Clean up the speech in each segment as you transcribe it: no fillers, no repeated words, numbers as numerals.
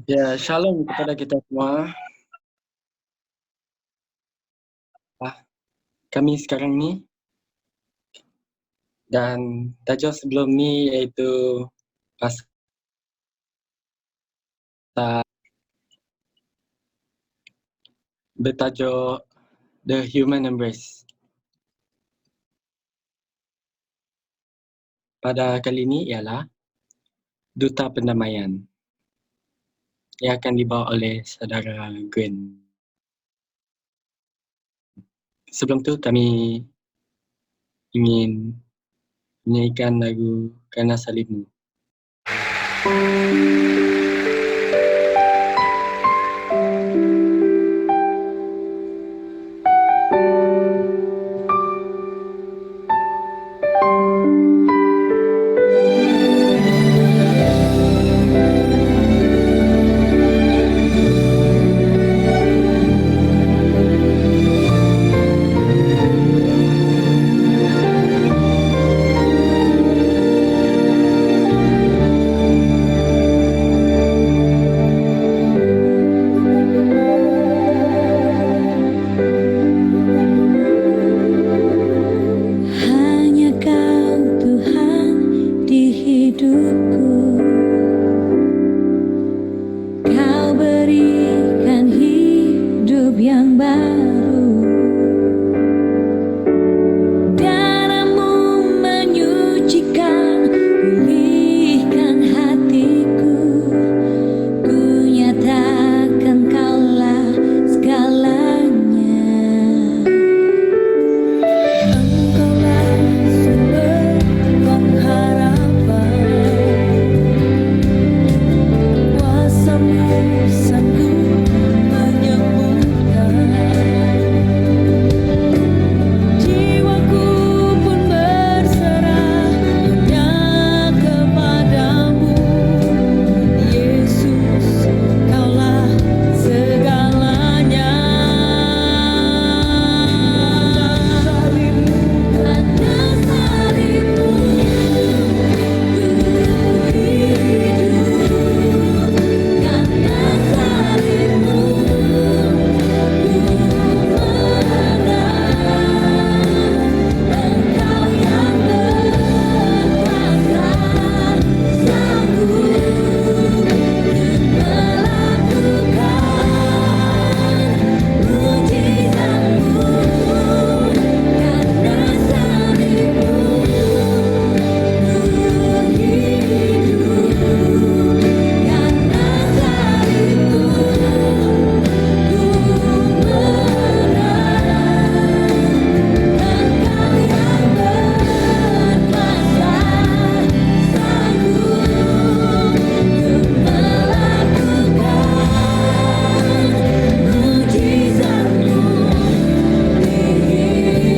Ya, shalom kepada kita semua. Kami sekarang ni dan tajuk sebelum ni iaitu pasal bertajuk The Human Embrace. Pada kali ini ialah Duta Pendamaian yang akan dibawa oleh saudara Gwen. Sebelum tu kami ingin menyanyikan lagu Karena Salibmu. Hanya Kau Tuhan di hidupku, Kau berikan hidup yang baru. Darah-Mu menyucikan, pulihkan hatiku. Ku nyatakan Kaulah segalanya. Engkaulah sumber pengharapan, kuasa-Mu sanggup menyembuhkan. Jiwaku pun berserah hanya kepadamu, Yesus, Kaulah segalanya. Karena salibmu, ku hidup. Karena salibmu, ku menang. Engkau yang berkuasa, sanggup melakukan mujizat-Mu. Karena salibmu, ku hidup. Karena salibmu, ku menang. Engkau yang berkuasa, sanggup untuk melakukan mujizat-Mu di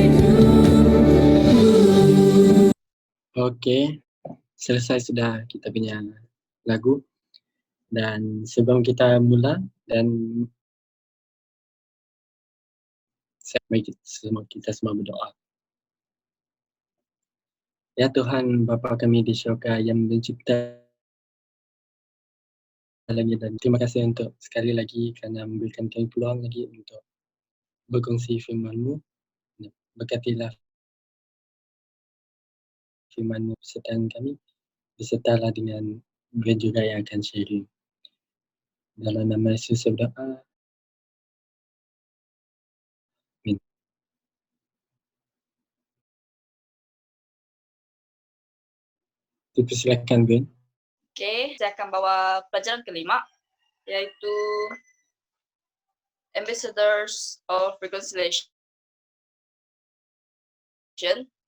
hidupku. Okey, selesai sudah kita punya lagu. Dan sebelum kita mula dan mari kita semua berdoa. Ya Tuhan, Bapa kami di syurga yang mencipta langit dan terima kasih untuk sekali lagi kerana memberikan kami peluang lagi untuk berkongsi firman-Mu. Berkatilah firman-Mu besertai kami, besertalah dengan Gwen juga yang akan sharing. Dalam nama Yesus saya berdoa. Amin. Dipersilakan Gwen. Okey, saya akan bawa pelajaran kelima, iaitu Ambassadors of Reconciliation,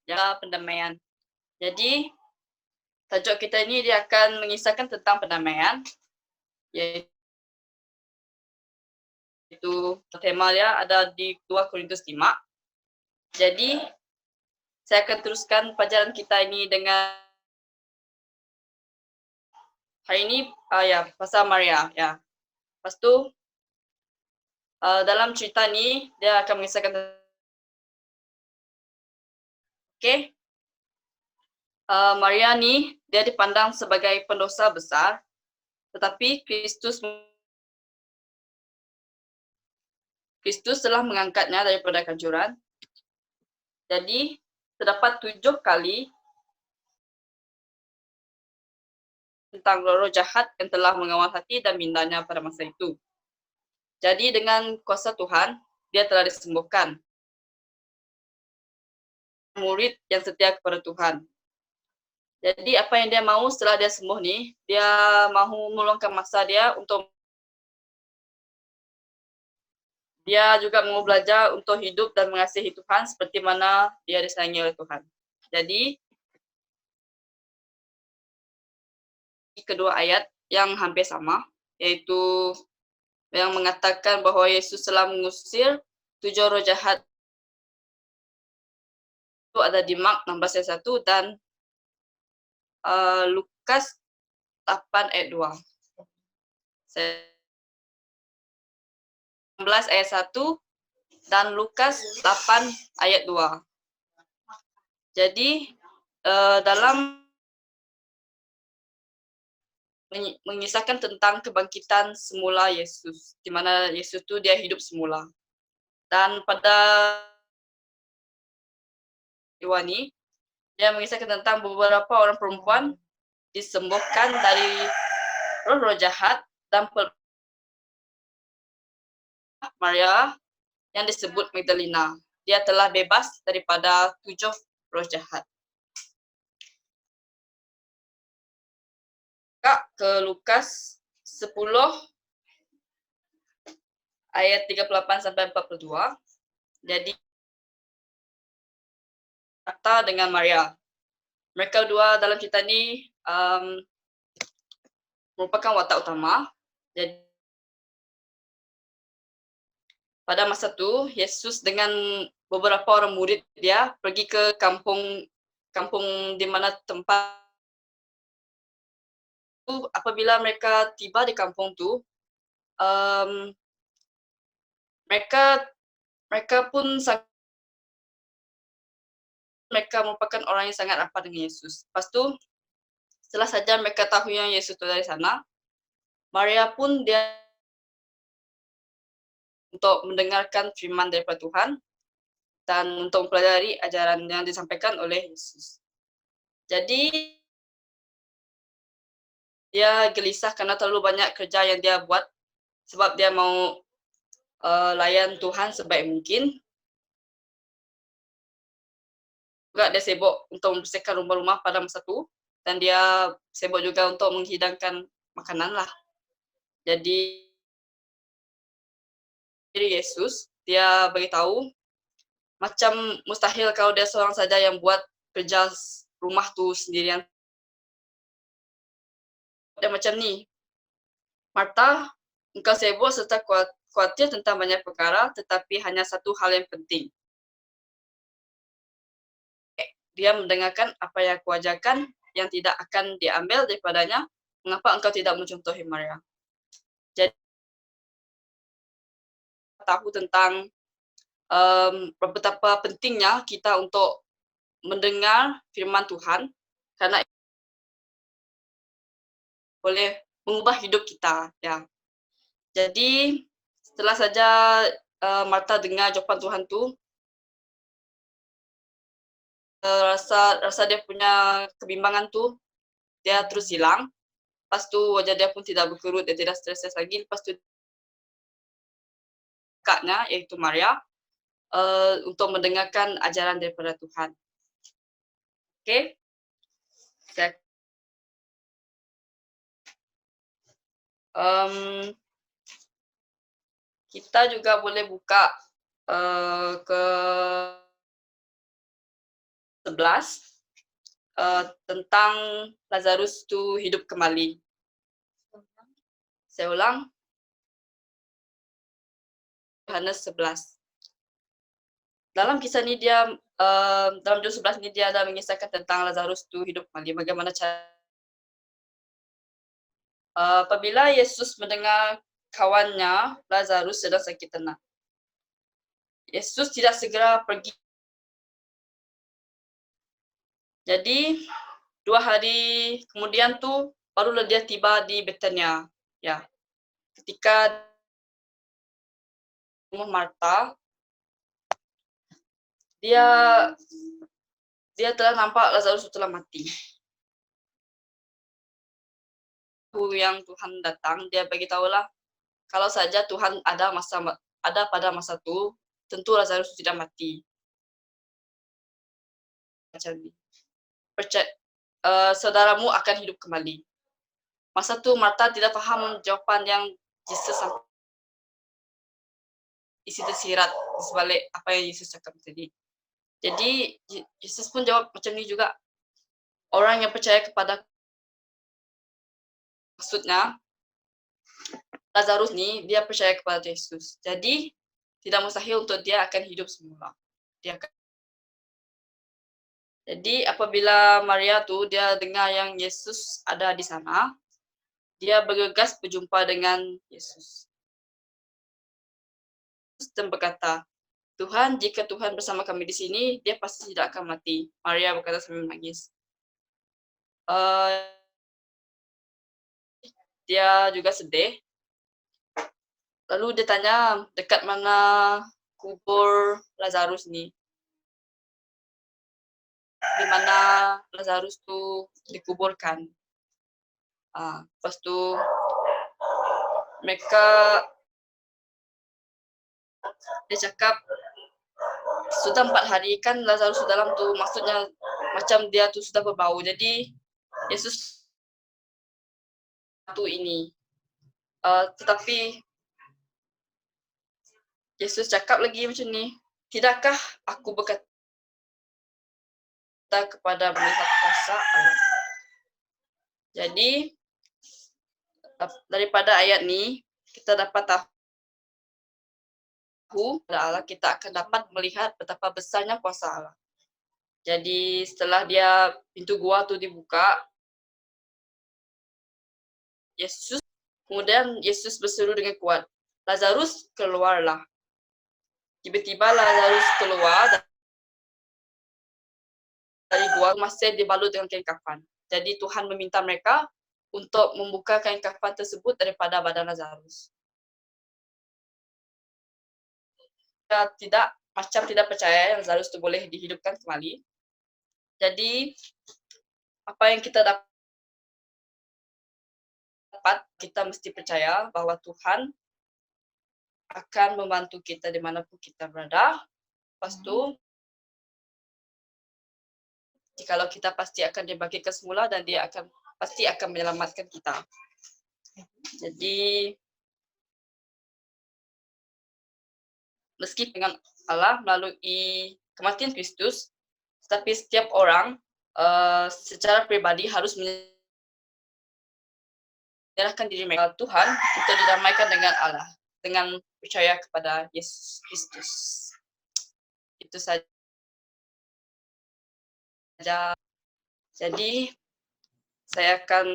Jala Pendamaian. Jadi, tajuk kita ini dia akan mengisahkan tentang pendamaian, iaitu tema dia ada di 2 Korintus 5. Jadi, saya akan teruskan pelajaran kita ini dengan hari ini pasal Maria ya. Lepas tu dalam cerita ni dia akan mengisahkan Maria ni dia dipandang sebagai pendosa besar, tetapi Kristus Kristus telah mengangkatnya daripada kehancuran. Jadi, terdapat 7 kali tentang roh jahat yang telah mengawal hati dan mintanya pada masa itu. Jadi, dengan kuasa Tuhan, dia telah disembuhkan. Murid yang setia kepada Tuhan. Jadi, apa yang dia mahu setelah dia sembuh nih, dia mahu meluangkan masa dia untuk dia juga mau belajar untuk hidup dan mengasihi Tuhan seperti mana dia disayangi oleh Tuhan. Jadi, kedua ayat yang hampir sama, yaitu yang mengatakan bahwa Yesus telah mengusir 7 roh jahat. Itu ada di Mark 16 ayat 1 dan Lukas 8 ayat 2. 16 ayat 1 dan Lukas 8 ayat 2. Jadi dalam mengisahkan tentang kebangkitan semula Yesus, di mana Yesus itu dia hidup semula. Dan pada Iwani, dia mengisahkan tentang beberapa orang perempuan disembuhkan dari roh-roh jahat dan Maria yang disebut Magdalena. Dia telah bebas daripada 7 roh jahat. Ke Lukas 10 ayat 38 sampai 42. Jadi Marta dengan Maria. Mereka dua dalam cerita ini merupakan watak utama. Jadi pada masa itu Yesus dengan beberapa orang murid dia pergi ke kampung di mana tempat itu. Apabila mereka tiba di kampung itu, mereka pun mereka merupakan orang yang sangat rapat dengan Yesus. Lepas itu, setelah saja mereka tahu yang Yesus itu dari sana, Maria pun dia untuk mendengarkan firman daripada Tuhan dan untuk mempelajari ajaran yang disampaikan oleh Yesus. Jadi, dia gelisah karena terlalu banyak kerja yang dia buat sebab dia mau layan Tuhan sebaik mungkin. Juga dia sibuk untuk membersihkan rumah-rumah pada masa itu dan dia sibuk juga untuk menghidangkan makanan lah. Jadi Yesus dia beritahu macam mustahil kalau dia seorang saja yang buat kerja rumah tu sendirian. Dan macam ni, Marta, engkau sibuk serta khawatir tentang banyak perkara, tetapi hanya satu hal yang penting. Dia mendengarkan apa yang aku ajarkan yang tidak akan diambil daripadanya. Mengapa engkau tidak mencontohi Maria? Jadi tahu tentang betapa pentingnya kita untuk mendengar firman Tuhan karena boleh mengubah hidup kita. Ya. Jadi setelah saja Marta dengar jawapan Tuhan tu, rasa dia punya kebimbangan tu dia terus hilang. Lepas tu wajah dia pun tidak berkerut, dia tidak stres lagi. Lepas tu kakaknya iaitu Maria untuk mendengarkan ajaran daripada Tuhan. Okey. Kita juga boleh buka ke 11 tentang Lazarus tu hidup kembali. Saya ulang. Yohanes 11. Dalam kisah ni dia dalam juz 11 ni dia ada mengisahkan tentang Lazarus tu hidup kembali. Bagaimana cara apabila Yesus mendengar kawannya Lazarus sedang sakit tenat. Yesus tidak segera pergi. Jadi 2 hari kemudian tu barulah dia tiba di Betania. Ya. Ketika rumah Marta, dia telah nampak Lazarus telah mati. Yang Tuhan datang, dia beritahulah kalau saja Tuhan ada pada masa itu, tentu Lazarus tidak mati. Macam ini. Saudaramu akan hidup kembali. Masa itu Marta tidak paham jawaban yang Yesus isi tersirat di sebalik apa yang Yesus cakap tadi. Jadi Yesus pun jawab macam ni juga. Orang yang percaya kepada, maksudnya Lazarus ni dia percaya kepada Yesus. Jadi tidak mustahil untuk dia akan hidup semula. Jadi apabila Maria tu dia dengar yang Yesus ada di sana, dia bergegas berjumpa dengan Yesus. Dan berkata, Tuhan, jika Tuhan bersama kami di sini, dia pasti tidak akan mati. Maria berkata sambil menangis. Dia juga sedih. Lalu dia tanya, dekat mana kubur Lazarus ni? Di mana Lazarus tu dikuburkan? Lepas tu dia cakap sudah 4 hari kan Lazarus dalam tu, maksudnya macam dia tu sudah berbau. Jadi Yesus tu ini. Tetapi Yesus cakap lagi macam ni, tidakkah aku berkata kepada melihat kuasa Allah? Jadi daripada ayat ni kita dapat tahu Allah, kita akan dapat melihat betapa besarnya kuasa Allah. Jadi setelah pintu gua tu dibuka, kemudian Yesus berseru dengan kuat, Lazarus keluarlah. Tiba-tiba Lazarus keluar dari gua, masih dibalut dengan kain kafan. Jadi Tuhan meminta mereka untuk membuka kain kafan tersebut daripada badan Lazarus. Tidak percaya yang Lazarus itu boleh dihidupkan kembali. Jadi apa yang kita dapat, kita mesti percaya bahwa Tuhan akan membantu kita dimanapun kita berada. Lepas tu, jikalau kita pasti akan dibangkitkan semula dan dia pasti akan menyelamatkan kita. Jadi meski dengan Allah melalui kematian Kristus, tetapi setiap orang secara pribadi harus menyerahkan diri mereka Tuhan untuk didamaikan dengan Allah dengan percaya kepada Yesus Kristus. Itu saja. Jadi saya akan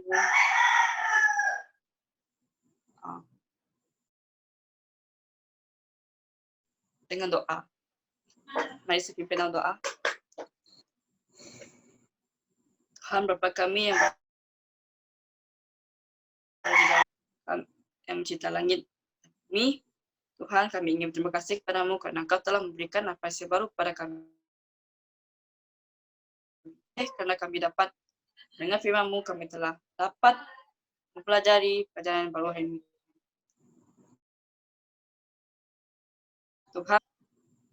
dengan doa. Mari saya pimpin dalam doa. Tuhan Bapa kami yang mencipta langit bumi, Tuhan kami ingin berterima kasih kepadamu karena Engkau telah memberikan nafas yang baru kepada kami. Karena kami dapat dengan firman-Mu, kami telah dapat mempelajari pelajaran baru hari ini. Tuhan,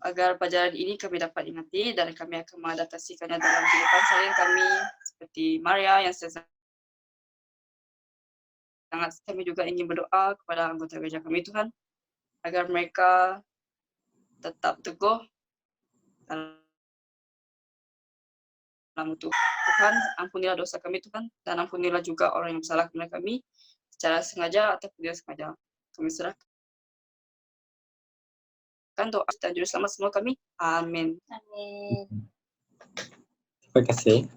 agar pelajaran ini kami dapat ingati dan kami akan mengadaptasikannya dalam kehidupan seharian kami, seperti Maria yang sangat kami juga ingin berdoa kepada anggota gereja kami, Tuhan, agar mereka tetap teguh dalam Tuhan, ampunilah dosa kami, Tuhan, dan ampunilah juga orang yang bersalah kepada kami secara sengaja atau tidak sengaja. Kami serahkan doa dan juru selamat semua kami. Amin. Terima kasih.